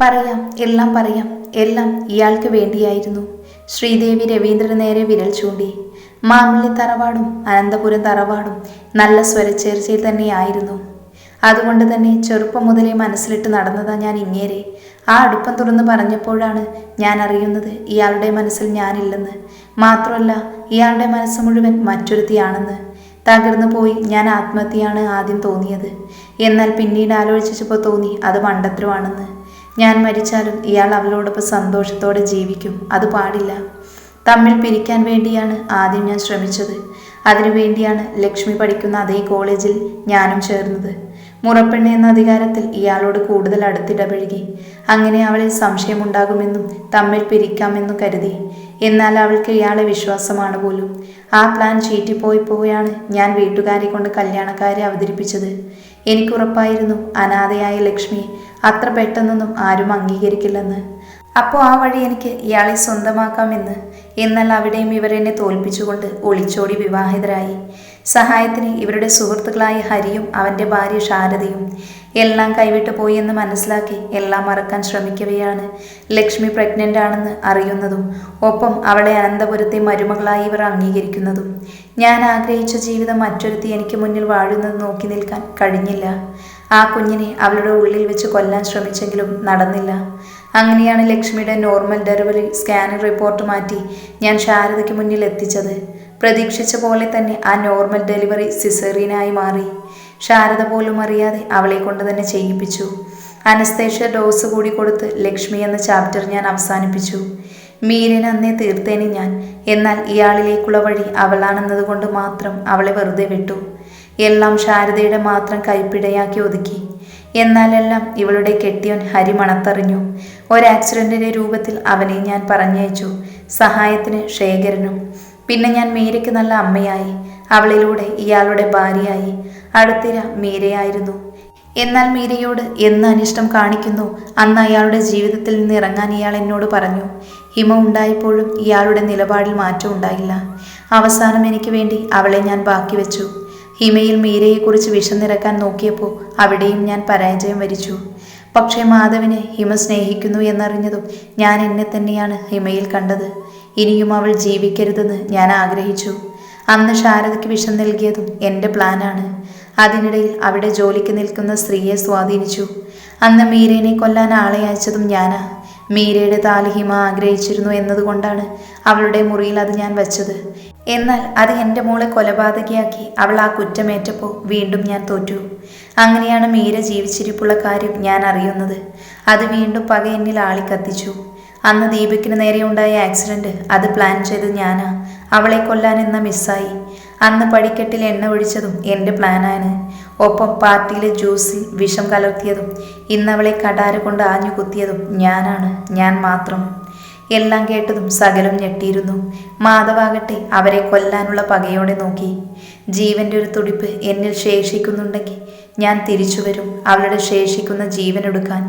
പറയാം, എല്ലാം പറയാം. എല്ലാം ഇയാൾക്ക് വേണ്ടിയായിരുന്നു. ശ്രീദേവി രവീന്ദ്രന് നേരെ വിരൽ ചൂണ്ടി. മാമല്ലി തറവാടും അനന്തപുരം തറവാടും നല്ല സ്വരച്ചേർച്ചയിൽ തന്നെയായിരുന്നു. അതുകൊണ്ട് തന്നെ ചെറുപ്പം മുതലേ മനസ്സിലിട്ട് നടന്നതാ ഞാൻ ഇങ്ങേരെ. ആ അടുപ്പം തുറന്ന് പറഞ്ഞപ്പോഴാണ് ഞാൻ അറിയുന്നത് ഇയാളുടെ മനസ്സിൽ ഞാനില്ലെന്ന്. മാത്രമല്ല, ഇയാളുടെ മനസ്സ് മുഴുവൻ മറ്റൊരുത്തിയാണെന്ന്. തകർന്നു പോയി ഞാൻ ആത്മഹത്യയാണ് ആദ്യം തോന്നിയത്. എന്നാൽ പിന്നീട് ആലോചിച്ചപ്പോൾ തോന്നി അത് മണ്ടത്തരമാണെന്ന്. ഞാൻ മരിച്ചാലും ഇയാൾ അവളോടൊപ്പം സന്തോഷത്തോടെ ജീവിക്കും. അത് പാടില്ല. തമ്മിൽ പിരിക്കാൻ വേണ്ടിയാണ് ആദ്യം ഞാൻ ശ്രമിച്ചത്. അതിനുവേണ്ടിയാണ് ലക്ഷ്മി പഠിക്കുന്ന അതേ കോളേജിൽ ഞാനും ചേർന്നത്. മുറപ്പെണ്ണ് എന്ന അധികാരത്തിൽ ഇയാളോട് കൂടുതൽ അടുത്തിടപഴകി. അങ്ങനെ അവളിൽ സംശയമുണ്ടാകുമെന്നും തമ്മിൽ പിരിക്കാമെന്നും കരുതി. എന്നാൽ അവൾക്ക് ഇയാളെ വിശ്വാസമാണ് പോലും. ആ പ്ലാൻ ചീറ്റിപ്പോയപ്പോഴാണ് ഞാൻ വീട്ടുകാരെ കൊണ്ട് കല്യാണക്കാരെ അവതരിപ്പിച്ചത്. എനിക്കുറപ്പായിരുന്നു അനാഥയായ ലക്ഷ്മിയെ അത്ര പെട്ടെന്നൊന്നും ആരും അംഗീകരിക്കില്ലെന്ന്. അപ്പോൾ ആ വഴി എനിക്ക് ഇയാളെ സ്വന്തമാക്കാമെന്ന്. എന്നാൽ അവിടെയും ഇവരെന്നെ തോൽപ്പിച്ചുകൊണ്ട് ഒളിച്ചോടി വിവാഹിതരായി. സഹായത്തിന് ഇവരുടെ സുഹൃത്തുക്കളായ ഹരിയും അവൻ്റെ ഭാര്യ ശാരദയും. എല്ലാം കൈവിട്ടു പോയി എന്ന് മനസ്സിലാക്കി എല്ലാം മറക്കാൻ ശ്രമിക്കവെയാണ് ലക്ഷ്മി പ്രഗ്നൻ്റ് ആണെന്ന് അറിയുന്നതും ഒപ്പം അവളെ അനന്തപുരത്തെ മരുമകളായി ഇവർ അംഗീകരിക്കുന്നതും. ഞാൻ ആഗ്രഹിച്ച ജീവിതം മറ്റൊരുത്തി എനിക്ക് മുന്നിൽ വാഴുന്നത് നോക്കി നിൽക്കാൻ കഴിഞ്ഞില്ല. ആ കുഞ്ഞിനെ അവളുടെ ഉള്ളിൽ വെച്ച് കൊല്ലാൻ ശ്രമിച്ചെങ്കിലും നടന്നില്ല. അങ്ങനെയാണ് ലക്ഷ്മിയുടെ നോർമൽ ഡെലിവറി സ്കാനിംഗ് റിപ്പോർട്ട് മാറ്റി ഞാൻ ശാരദയ്ക്ക് മുന്നിൽ എത്തിച്ചത്. പ്രതീക്ഷിച്ച പോലെ തന്നെ ആ നോർമൽ ഡെലിവറി സിസേറിയനായി മാറി. ശാരദ പോലും അറിയാതെ അവളെ കൊണ്ട് തന്നെ ചെയ്യിപ്പിച്ചു. അനസ്തേഷ്യ ഡോസ് കൂടി കൊടുത്ത് ലക്ഷ്മി എന്ന ചാപ്റ്റർ ഞാൻ അവസാനിപ്പിച്ചു. മീരനെ അന്നേ തീർത്തേനെ ഞാൻ. എന്നാൽ ഇയാളിലേക്കുള്ള വഴി അവളാണെന്നതുകൊണ്ട് മാത്രം അവളെ വെറുതെ വിട്ടു. എല്ലാം ശാരദയുടെ മാത്രം കൈപ്പിടയാക്കി ഒതുക്കി. എന്നാലെല്ലാം ഇവളുടെ കെട്ടിയോൻ ഹരി മണത്തറിഞ്ഞു. ഒരാക്സിഡന്റിന്റെ രൂപത്തിൽ അവനെ ഞാൻ പറഞ്ഞയച്ചു. സഹായത്തിന് ശേഖരനും. പിന്നെ ഞാൻ മീരയ്ക്ക് നല്ല അമ്മയായി. അവളിലൂടെ ഇയാളുടെ ഭാര്യയായി. അടുത്തിര മീരയായിരുന്നു. എന്നാൽ മീരയോട് എന്ന് അനിഷ്ടം കാണിക്കുന്നു അന്ന് അയാളുടെ ജീവിതത്തിൽ നിന്ന് ഇറങ്ങാൻ ഇയാൾ എന്നോട് പറഞ്ഞു. ഹിമ ഉണ്ടായപ്പോഴും ഇയാളുടെ നിലപാടിൽ മാറ്റം ഉണ്ടായില്ല. അവസാനം എനിക്ക് വേണ്ടി അവളെ ഞാൻ ബാക്കി വെച്ചു. ഹിമയിൽ മീരയെക്കുറിച്ച് വിഷം നിറക്കാൻ നോക്കിയപ്പോൾ അവിടെയും ഞാൻ പരാജയം വരിച്ചു. പക്ഷേ മാധവിനെ ഹിമ സ്നേഹിക്കുന്നു എന്നറിഞ്ഞതും ഞാൻ എന്നെ തന്നെയാണ് ഹിമയിൽ കണ്ടത്. ഇനിയും അവൾ ജീവിക്കരുതെന്ന് ഞാൻ ആഗ്രഹിച്ചു. അന്ന് ശാരദയ്ക്ക് വിഷം നൽകിയതും എൻ്റെ പ്ലാനാണ്. അതിനിടയിൽ അവിടെ ജോലിക്ക് നിൽക്കുന്ന സ്ത്രീയെ സ്വാധീനിച്ചു. അന്ന് മീരേനെ കൊല്ലാൻ ആളെ അയച്ചതും ഞാനാ. മീരയുടെ താലി ഹിമ ആഗ്രഹിച്ചിരുന്നു എന്നതുകൊണ്ടാണ് അവളുടെ മുറിയിൽ അത് ഞാൻ വച്ചത്. എന്നാൽ അത് എൻ്റെ മോളെ കൊലപാതകയാക്കി അവൾ ആ കുറ്റമേറ്റപ്പോൾ വീണ്ടും ഞാൻ തോറ്റു. അങ്ങനെയാണ് മീര ജീവിച്ചിരിപ്പുള്ള കാര്യം ഞാൻ അറിയുന്നത്. അത് വീണ്ടും പക എന്നിൽ ആളിക്കത്തിച്ചു. അന്ന് ദീപക്കിന് നേരെ ഉണ്ടായ ആക്സിഡന്റ് അത് പ്ലാൻ ചെയ്ത് ഞാനാ. അവളെ കൊല്ലാൻ എന്ന മിസ്സായി. അന്ന് പടിക്കെട്ടിൽ എണ്ണ ഒഴിച്ചതും എൻ്റെ പ്ലാനാണ്. ഒപ്പം പാർട്ടിയിലെ ജ്യൂസിൽ വിഷം കലർത്തിയതും ഇന്നവളെ കടാര കൊണ്ട് ആഞ്ഞു കുത്തിയതും ഞാനാണ്, ഞാൻ മാത്രം. എല്ലാം കേട്ടതും സകലം ഞെട്ടിയിരുന്നു. മാധവാകട്ടെ അവരെ കൊല്ലാനുള്ള പകയോടെ നോക്കി. ജീവന്റെ ഒരു തുടിപ്പ് എന്നിൽ ശേഷിക്കുന്നുണ്ടെങ്കിൽ ഞാൻ തിരിച്ചു വരും അവളുടെ ശേഷിക്കുന്ന ജീവനെടുക്കാൻ.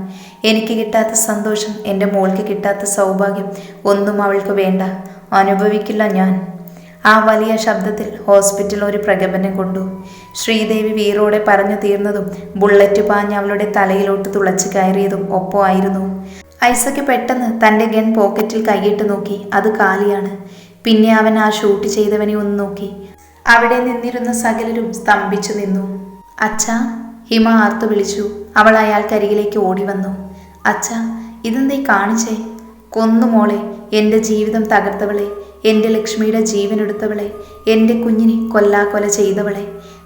എനിക്ക് കിട്ടാത്ത സന്തോഷം, എൻ്റെ മോൾക്ക് കിട്ടാത്ത സൗഭാഗ്യം ഒന്നും അവൾക്ക് വേണ്ട, അനുഭവിക്കില്ല ഞാൻ. ആ വലിയ ശബ്ദത്തിൽ ഹോസ്പിറ്റൽ ഒരു പ്രകമ്പനം കൊണ്ടു. ശ്രീദേവി വീറോടെ പറഞ്ഞു തീർന്നതും ബുള്ളറ്റ് പാഞ്ഞ് അവളുടെ തലയിലോട്ട് തുളച്ചു കയറിയതും ഒപ്പമായിരുന്നു. ഐസക്ക് പെട്ടെന്ന് തൻ്റെ ഗൺ പോക്കറ്റിൽ കൈയിട്ട് നോക്കി. അത് കാലിയാണ്. പിന്നെ അവൻ ആ ഷൂട്ട് ചെയ്തവനെ ഒന്ന് നോക്കി. അവിടെ നിന്നിരുന്ന സകലരും സ്തംഭിച്ചു നിന്നു. അച്ഛാ, ഹിമ ആർത്തു വിളിച്ചു. അവൾ അയാൾക്കരികിലേക്ക് ഓടി വന്നു. അച്ഛാ, ഇതെന്തേ കാണിച്ചേ? കൊന്നു മോളെ, എൻ്റെ ജീവിതം തകർത്തവളെ, എൻ്റെ ലക്ഷ്മിയുടെ ജീവനെടുത്തവളെ, എൻ്റെ കുഞ്ഞിനെ കൊല്ലാക്കൊല ചെയ്തവളെ,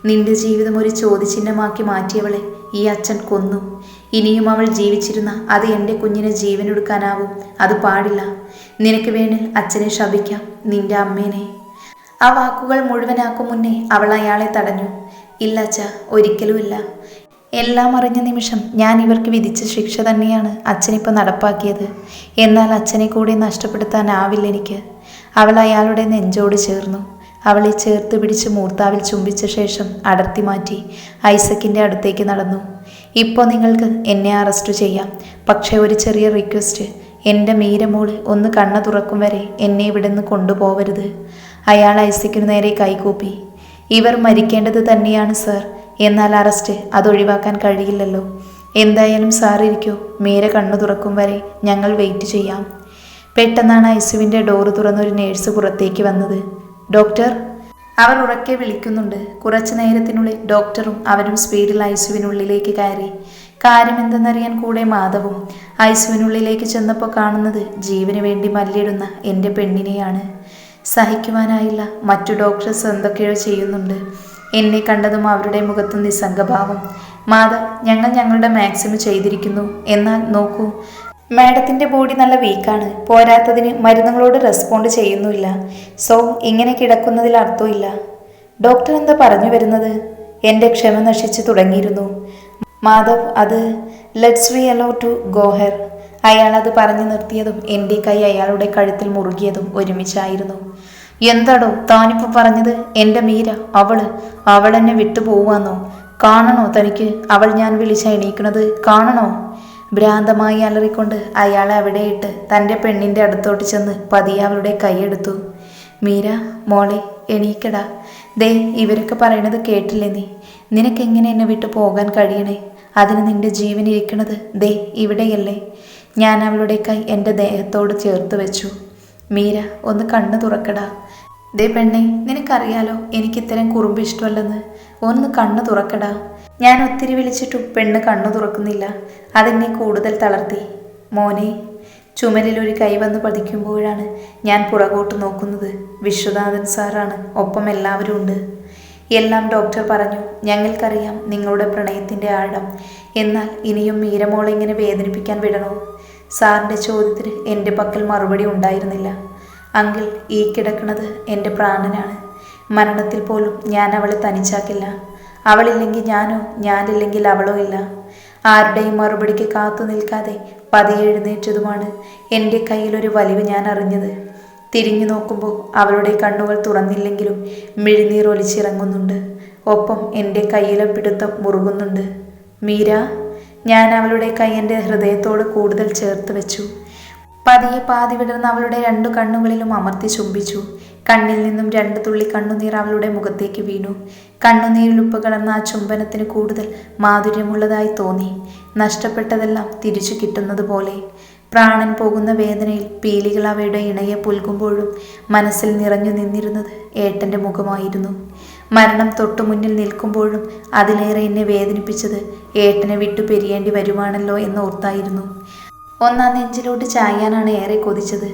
നിന്റെ ജീവിതം ഒരു ചോദ്യചിഹ്നമാക്കി മാറ്റിയവളെ ഈ അച്ഛൻ കൊന്നു. ഇനിയും അവൾ ജീവിച്ചിരുന്ന അത് എൻ്റെ കുഞ്ഞിനെ ജീവനെടുക്കാനാവും. അത് പാടില്ല. നിനക്ക് വേണേൽ അച്ഛനെ ശപിക്കാം, നിന്റെ അമ്മേനെ. ആ വാക്കുകൾ മുഴുവനാക്കും മുന്നേ അവൾ അയാളെ തടഞ്ഞു. ഇല്ല അച്ഛാ, ഒരിക്കലുമില്ല. എല്ലാം അറിഞ്ഞ നിമിഷം ഞാൻ ഇവർക്ക് വിധിച്ച ശിക്ഷ തന്നെയാണ് അച്ഛനിപ്പോൾ നടപ്പാക്കിയത്. എന്നാൽ അച്ഛനെ കൂടി നഷ്ടപ്പെടുത്താനാവില്ല എനിക്ക്. അവൾ അയാളുടെ നെഞ്ചോട് ചേർന്നു. അവളെ ചേർത്ത് പിടിച്ച് മൂർത്താവിൽ ചുംബിച്ച ശേഷം അടർത്തി മാറ്റി ഐസക്കിൻ്റെ അടുത്തേക്ക് നടന്നു. ഇപ്പോൾ നിങ്ങൾക്ക് എന്നെ അറസ്റ്റ് ചെയ്യാം. പക്ഷേ ഒരു ചെറിയ റിക്വസ്റ്റ്. എൻ്റെ മീരമോള് ഒന്ന് കണ്ണു തുറക്കും വരെ എന്നെ ഇവിടെ നിന്ന് കൊണ്ടുപോവരുത്. അയാൾ ഐസക്കിനു നേരെ കൈകൂപ്പി. ഇവർ മരിക്കേണ്ടത് തന്നെയാണ് സർ. എന്നാൽ അറസ്റ്റ് അതൊഴിവാക്കാൻ കഴിയില്ലല്ലോ. എന്തായാലും സാർ ഇരിക്കൂ, മീര കണ്ണു തുറക്കും വരെ ഞങ്ങൾ വെയിറ്റ് ചെയ്യാം. പെട്ടെന്നാണ് ഐസിയുവിൻ്റെ ഡോറ് തുറന്നൊരു നേഴ്സ് പുറത്തേക്ക് വന്നത്. ഡോക്ടർ, അവർ ഉറക്കെ വിളിക്കുന്നുണ്ട്. കുറച്ചു നേരത്തിനുള്ളിൽ ഡോക്ടറും അവരും സ്പീഡിൽ ഐസിയുവിനുള്ളിലേക്ക് കയറി. കാര്യമെന്തെന്നറിയാൻ കൂടെ മാധവും. ഐസിയുവിനുള്ളിലേക്ക് ചെന്നപ്പോൾ കാണുന്നത് ജീവന് വേണ്ടി മല്ലിടുന്ന എൻ്റെ പെണ്ണിനെയാണ്. സഹിക്കുവാനായില്ല. മറ്റു ഡോക്ടേഴ്സ് എന്തൊക്കെയോ ചെയ്യുന്നുണ്ട്. എന്നെ കണ്ടതും അവരുടെ മുഖത്ത് നിസ്സംഗഭാവം. മാധവ്, ഞങ്ങൾ ഞങ്ങളുടെ മാക്സിമം ചെയ്തിരിക്കുന്നു. എന്നാൽ നോക്കൂ, മാഡത്തിൻ്റെ ബോഡി നല്ല വീക്കാണ്. പോരാത്തതിന് മരുന്നുകളോട് റെസ്പോണ്ട് ചെയ്യുന്നില്ല. സോ ഇങ്ങനെ കിടക്കുന്നതിൽ അർത്ഥമില്ല. ഡോക്ടർ എന്താ പറഞ്ഞു വരുന്നത്? എൻ്റെ ക്ഷമ നശിച്ചു തുടങ്ങിയിരുന്നു. മാധവ്, അത് let's we allow to go her. അയാൾ അത് പറഞ്ഞു നിർത്തിയതും എൻ്റെ കൈ അയാളുടെ കഴുത്തിൽ മുറുകിയതും ഒരുമിച്ചായിരുന്നു. എന്താടോ താനിപ്പോൾ പറഞ്ഞത്? എൻ്റെ മീര, അവൾ എന്നെ വിട്ടു പോവാന്നോ? കാണണോ തനിക്ക്? അവൾ ഞാൻ വിളിച്ച എണീക്കുന്നത് കാണണോ? ഭ്രാന്തമായി അലറിക്കൊണ്ട് അയാളെ അവിടെയിട്ട് തൻ്റെ പെണ്ണിൻ്റെ അടുത്തോട്ട് ചെന്ന് പതിയെ അവളുടെ കൈയെടുത്തു. മീര മോളെ, എണീക്കടാ. ദേ, ഇവരൊക്കെ പറയണത് കേട്ടില്ലേ നീ? നിനക്കെങ്ങനെ എന്നെ വിട്ടു പോകാൻ കഴിയണേ? അതിന് നിന്റെ ജീവൻ ഇരിക്കണത് ദേ ഇവിടെയല്ലേ? ഞാൻ അവളുടെ കൈ എൻ്റെ ദേഹത്തോട് ചേർത്ത് വെച്ചു. മീര, ഒന്ന് കണ്ണ് തുറക്കടാ. ദേ പെണ്ണെ, നിനക്കറിയാലോ എനിക്കിത്തരം കുറുമ്പ് ഇഷ്ടമല്ലെന്ന്. ഒന്ന് കണ്ണ് തുറക്കടാ. ഞാൻ ഒത്തിരി വിളിച്ചിട്ടും പെണ്ണ് കണ്ണു തുറക്കുന്നില്ല. അതെന്നെ കൂടുതൽ തളർത്തി. മോനെ. ചുമലിൽ ഒരു കൈ വന്ന് പതിക്കുമ്പോഴാണ് ഞാൻ പുറകോട്ട് നോക്കുന്നത്. വിശ്വനാഥൻ സാറാണ്, ഒപ്പം എല്ലാവരും ഉണ്ട്. എല്ലാം ഡോക്ടർ പറഞ്ഞു. ഞങ്ങൾക്കറിയാം നിങ്ങളുടെ പ്രണയത്തിൻ്റെ ആഴം. എന്നാൽ ഇനിയും മീരമോളെ ഇങ്ങനെ വേദനിപ്പിക്കാൻ വിടണോ? സാറിൻ്റെ ചോദ്യത്തിന് എൻ്റെ പക്കൽ മറുപടി ഉണ്ടായിരുന്നില്ല. അങ്കിൾ, ഈ കിടക്കുന്നത് എൻ്റെ പ്രാണനാണ്. മരണത്തിൽ പോലും ഞാൻ അവളെ തനിച്ചാക്കില്ല. അവളില്ലെങ്കിൽ ഞാനോ, ഞാനില്ലെങ്കിൽ അവളോ ഇല്ല. ആരുടെയും മറുപടിക്ക് കാത്തു നിൽക്കാതെ പതിയെ എഴുന്നേറ്റതുമാണ് എൻ്റെ കയ്യിലൊരു വലിവ് ഞാൻ അറിഞ്ഞത്. തിരിഞ്ഞു നോക്കുമ്പോൾ അവളുടെ കണ്ണുകൾ തുറന്നില്ലെങ്കിലും മിഴിനീർ ഒലിച്ചിറങ്ങുന്നുണ്ട്. ഒപ്പം എൻ്റെ കയ്യിലെ പിടുത്തം മുറുകുന്നുണ്ട്. മീര. ഞാൻ അവളുടെ കൈ എൻ്റെ ഹൃദയത്തോട് കൂടുതൽ ചേർത്ത് വെച്ചു. പതിയെ പാതി വിടർന്ന് അവളുടെ 2 കണ്ണുകളിലും അമർത്തി ചുംബിച്ചു. കണ്ണിൽ നിന്നും 2 തുള്ളി കണ്ണുനീർ അവളുടെ മുഖത്തേക്ക് വീണു. കണ്ണുനീരിലുപ്പ് കലർന്ന ആ ചുംബനത്തിന് കൂടുതൽ മാധുര്യമുള്ളതായി തോന്നി. നഷ്ടപ്പെട്ടതെല്ലാം തിരിച്ചു കിട്ടുന്നത് പോലെ. പ്രാണൻ പോകുന്ന വേദനയിൽ പീലികൾ അവയുടെ ഇണയെ പുൽകുമ്പോഴും മനസ്സിൽ നിറഞ്ഞു നിന്നിരുന്നത് ഏട്ടൻ്റെ മുഖമായിരുന്നു. മരണം തൊട്ടു മുന്നിൽ നിൽക്കുമ്പോഴും അതിലേറെ എന്നെ വേദനിപ്പിച്ചത് ഏട്ടനെ വിട്ടു പിരിയേണ്ടി വരുവാണല്ലോ എന്നോർത്തായിരുന്നു. ഒന്നാം നെഞ്ചിലോട്ട് ചായാനാണ് ഏറെ കൊതിച്ചത്.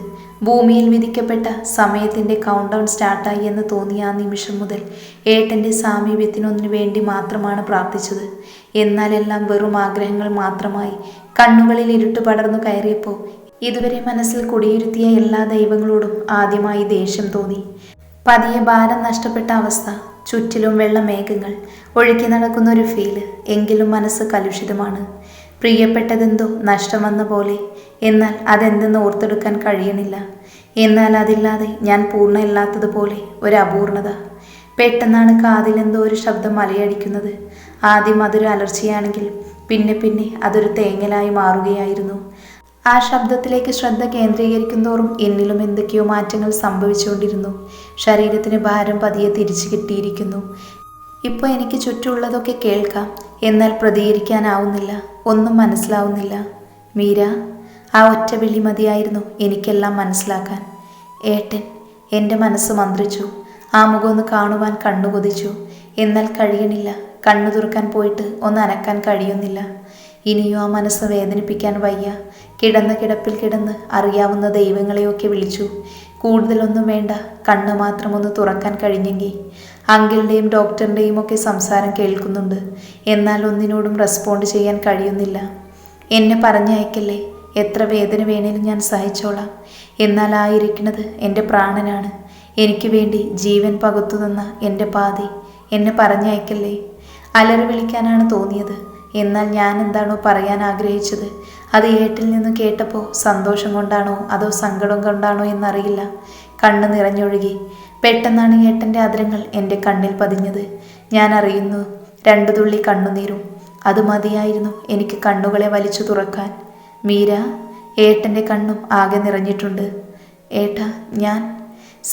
ഭൂമിയിൽ വിധിക്കപ്പെട്ട സമയത്തിൻ്റെ കൗണ്ട് ഡൗൺ സ്റ്റാർട്ടായി എന്ന് തോന്നിയ ആ നിമിഷം മുതൽ ഏട്ടൻ്റെ സാമീപ്യത്തിനൊന്നിനു വേണ്ടി മാത്രമാണ് പ്രാർത്ഥിച്ചത്. എന്നാൽ എല്ലാം വെറും ആഗ്രഹങ്ങൾ മാത്രമായി. കണ്ണുകളിൽ ഇരുട്ട് പടർന്നു കയറിയപ്പോൾ ഇതുവരെ മനസ്സിൽ കുടിയിരുത്തിയ എല്ലാ ദൈവങ്ങളോടും ആദ്യമായി ദേഷ്യം തോന്നി. പതിയെ ഭാരം നഷ്ടപ്പെട്ട അവസ്ഥ. ചുറ്റിലും വെള്ളമേഘങ്ങൾ ഒഴുകി നടക്കുന്ന ഒരു ഫീല്. എങ്കിലും മനസ്സ് കലുഷിതമാണ്. പ്രിയപ്പെട്ടതെന്തോ നഷ്ടം വന്ന പോലെ. എന്നാൽ അതെന്തെന്ന് ഓർത്തെടുക്കാൻ കഴിയണില്ല. എന്നാൽ അതില്ലാതെ ഞാൻ പൂർണ്ണമില്ലാത്തതുപോലെ ഒരു അപൂർണത. പെട്ടെന്നാണ് കാതിലെന്തോ ഒരു ശബ്ദം മലയടിക്കുന്നത്. ആദ്യം അതൊരു അലർച്ചയാണെങ്കിൽ പിന്നെ പിന്നെ അതൊരു തേങ്ങലായി മാറുകയായിരുന്നു. ആ ശബ്ദത്തിലേക്ക് ശ്രദ്ധ കേന്ദ്രീകരിക്കുന്തോറും എന്നിലും എന്തൊക്കെയോ മാറ്റങ്ങൾ സംഭവിച്ചുകൊണ്ടിരുന്നു. ശരീരത്തിന് ഭാരം പതിയെ തിരിച്ചു കിട്ടിയിരിക്കുന്നു. ഇപ്പോൾ എനിക്ക് ചുറ്റുമുള്ളതൊക്കെ കേൾക്കാം. എന്നാൽ പ്രതികരിക്കാനാവുന്നില്ല. ഒന്നും മനസ്സിലാവുന്നില്ല. മീര. ആ ഒറ്റ വിളി മതിയായിരുന്നു എനിക്കെല്ലാം മനസ്സിലാക്കാൻ. ഏട്ടൻ. എൻ്റെ മനസ്സ് മന്ത്രിച്ചു. ആ മുഖമൊന്ന് കാണുവാൻ കണ്ണു കൊതിച്ചു. എന്നാൽ കഴിയണില്ല. കണ്ണു തുറക്കാൻ പോയിട്ട് ഒന്ന് അനക്കാൻ കഴിയുന്നില്ല. ഇനിയും ആ മനസ്സ് വേദനിപ്പിക്കാൻ വയ്യ. കിടന്ന കിടപ്പിൽ കിടന്ന് അറിയാവുന്ന ദൈവങ്ങളെയൊക്കെ വിളിച്ചു. കൂടുതലൊന്നും വേണ്ട, കണ്ണ് മാത്രം ഒന്ന് തുറക്കാൻ കഴിഞ്ഞെങ്കിൽ. അങ്കിളുടെയും ഡോക്ടറിൻ്റെയും ഒക്കെ സംസാരം കേൾക്കുന്നുണ്ട്. എന്നാൽ ഒന്നിനോടും റെസ്പോണ്ട് ചെയ്യാൻ കഴിയുന്നില്ല. എന്നെ പറഞ്ഞയക്കല്ലേ. എത്ര വേദന വേണേലും ഞാൻ സഹിച്ചോളാം. എന്നാൽ ആ ഇരിക്കുന്നത് എൻ്റെ പ്രാണനാണ്. എനിക്ക് വേണ്ടി ജീവൻ പകുത്തു തന്ന എൻ്റെ പാതി. എന്നെ പറഞ്ഞയക്കല്ലേ. അലറി വിളിക്കാനാണ് തോന്നിയത്. എന്നാൽ ഞാൻ എന്താണോ പറയാൻ ആഗ്രഹിച്ചത് അത് ഏട്ടിൽ നിന്ന് കേട്ടപ്പോൾ സന്തോഷം കൊണ്ടാണോ അതോ സങ്കടം കൊണ്ടാണോ എന്നറിയില്ല. കണ്ണ് നിറഞ്ഞൊഴുകി. പെട്ടെന്നാണ് ഏട്ടൻ്റെ അധരങ്ങൾ എൻ്റെ കണ്ണിൽ പതിഞ്ഞത്. ഞാൻ അറിയുന്നു. 2 തുള്ളി കണ്ണുനീരും. അത് മതിയായിരുന്നു എനിക്ക് കണ്ണുകളെ വലിച്ചു തുറക്കാൻ. മീര. ഏട്ടൻ്റെ കണ്ണും ആകെ നിറഞ്ഞിട്ടുണ്ട്. ഏട്ടാ, ഞാൻ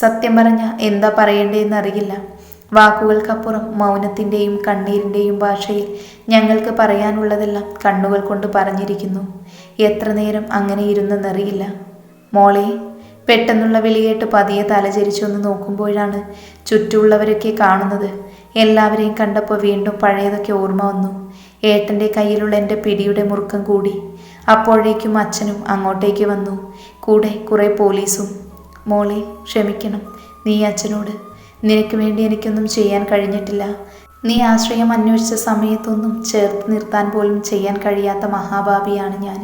സത്യം പറഞ്ഞ എന്താ പറയേണ്ടതെന്നറിയില്ല. വാക്കുകൾക്കപ്പുറം മൗനത്തിൻ്റെയും കണ്ണീരിൻ്റെയും ഭാഷയിൽ ഞങ്ങൾക്ക് പറയാനുള്ളതെല്ലാം കണ്ണുകൾ കൊണ്ട് പറഞ്ഞിരിക്കുന്നു. എത്ര നേരം അങ്ങനെ ഇരുന്നെന്നറിയില്ല. മോളെ, പെട്ടെന്നുള്ള വിളികേട്ട് പതിയെ തലചരിച്ചൊന്ന് നോക്കുമ്പോഴാണ് ചുറ്റുമുള്ളവരൊക്കെ കാണുന്നത്. എല്ലാവരെയും കണ്ടപ്പോൾ വീണ്ടും പഴയതൊക്കെ ഓർമ്മ വന്നു. ഏട്ടൻ്റെ കയ്യിലുള്ള എൻ്റെ പിടിയുടെ മുറുക്കം കൂടി. അപ്പോഴേക്കും അച്ഛനും അങ്ങോട്ടേക്ക് വന്നു, കൂടെ കുറേ പോലീസും. മോളെ, ക്ഷമിക്കണം നീ അച്ഛനോട്. നിനക്ക് വേണ്ടി എനിക്കൊന്നും ചെയ്യാൻ കഴിഞ്ഞിട്ടില്ല. നീ ആശ്രയം അന്വേഷിച്ച സമയത്തൊന്നും ചേർത്ത് നിർത്താൻ പോലും ചെയ്യാൻ കഴിയാത്ത മഹാഭാവിയാണ് ഞാൻ.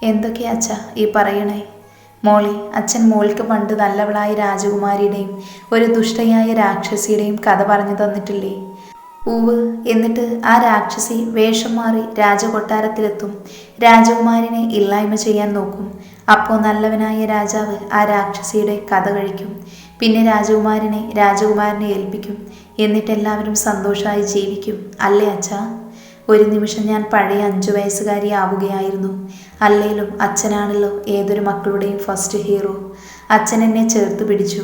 എന്തൊക്കെയാ അച്ഛാ ഈ പറയണേ? മോളെ, അച്ഛൻ മോൾക്ക് പണ്ട് നല്ലവളായ രാജകുമാരിയുടെയും ഒരു ദുഷ്ടയായ രാക്ഷസിയുടെയും കഥ പറഞ്ഞു തന്നിട്ടില്ലേ? ഉവ്. എന്നിട്ട് ആ രാക്ഷസി വേഷം മാറി രാജകൊട്ടാരത്തിലെത്തും. രാജകുമാരനെ ഇല്ലായ്മ ചെയ്യാൻ നോക്കും. അപ്പോൾ നല്ലവനായ രാജാവ് ആ രാക്ഷസിയുടെ കഥ കഴിക്കും. പിന്നെ രാജകുമാരനെ ഏൽപ്പിക്കും. എന്നിട്ട് എല്ലാവരും സന്തോഷമായി ജീവിക്കും. അല്ലേ അച്ഛാ? ഒരു നിമിഷം ഞാൻ പഴയ 5 വയസ്സുകാരി ആവുകയായിരുന്നു. അല്ലേലും അച്ഛനാണല്ലോ ഏതൊരു മക്കളുടെയും ഫസ്റ്റ് ഹീറോ. അച്ഛൻ എന്നെ ചേർത്ത് പിടിച്ചു.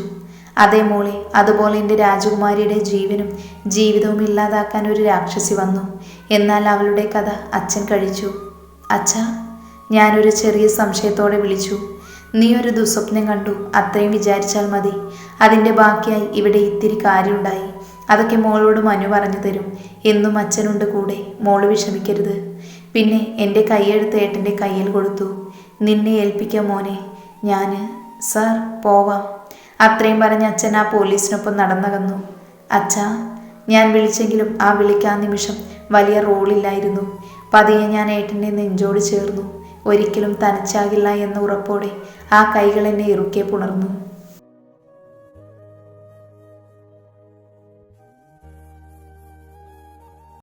അതേ മോളെ, അതുപോലെ എൻ്റെ രാജകുമാരിയുടെ ജീവനും ജീവിതവും ഇല്ലാതാക്കാൻ ഒരു രാക്ഷസി വന്നു. എന്നാൽ അവളുടെ കഥ അച്ഛൻ കഴിച്ചു. അച്ഛാ, ഞാനൊരു ചെറിയ സംശയത്തോടെ വിളിച്ചു. നീ ഒരു ദുസ്വപ്നം കണ്ടു, അത്രയും വിചാരിച്ചാൽ മതി. അതിൻ്റെ ബാക്കിയായി ഇവിടെ ഇത്തിരി കാര്യമുണ്ടായി. അതൊക്കെ മോളോട് മനു പറഞ്ഞു തരും. എന്നും അച്ഛനുണ്ട് കൂടെ, മോള് വിഷമിക്കരുത്. പിന്നെ എൻ്റെ കൈയെടുത്ത് ഏട്ടൻ്റെ കയ്യിൽ കൊടുത്തു. നിന്നെ ഏൽപ്പിക്കാം മോനെ. ഞാൻ സാർ പോവാം. അത്രയും പറഞ്ഞ് അച്ഛൻ ആ പോലീസിനൊപ്പം നടന്നകന്നു. അച്ഛാ, ഞാൻ വിളിച്ചെങ്കിലും ആ വിളിക്കാ നിമിഷം വലിയ റോളില്ലായിരുന്നു. പതിയെ ഞാൻ ഏട്ടൻ്റെ നെഞ്ചോട് ചേർന്നു. ഒരിക്കലും തനിച്ചാകില്ല എന്ന ഉറപ്പോടെ ആ കൈകൾ എന്നെ ഇറുക്കെ പുണർന്നു.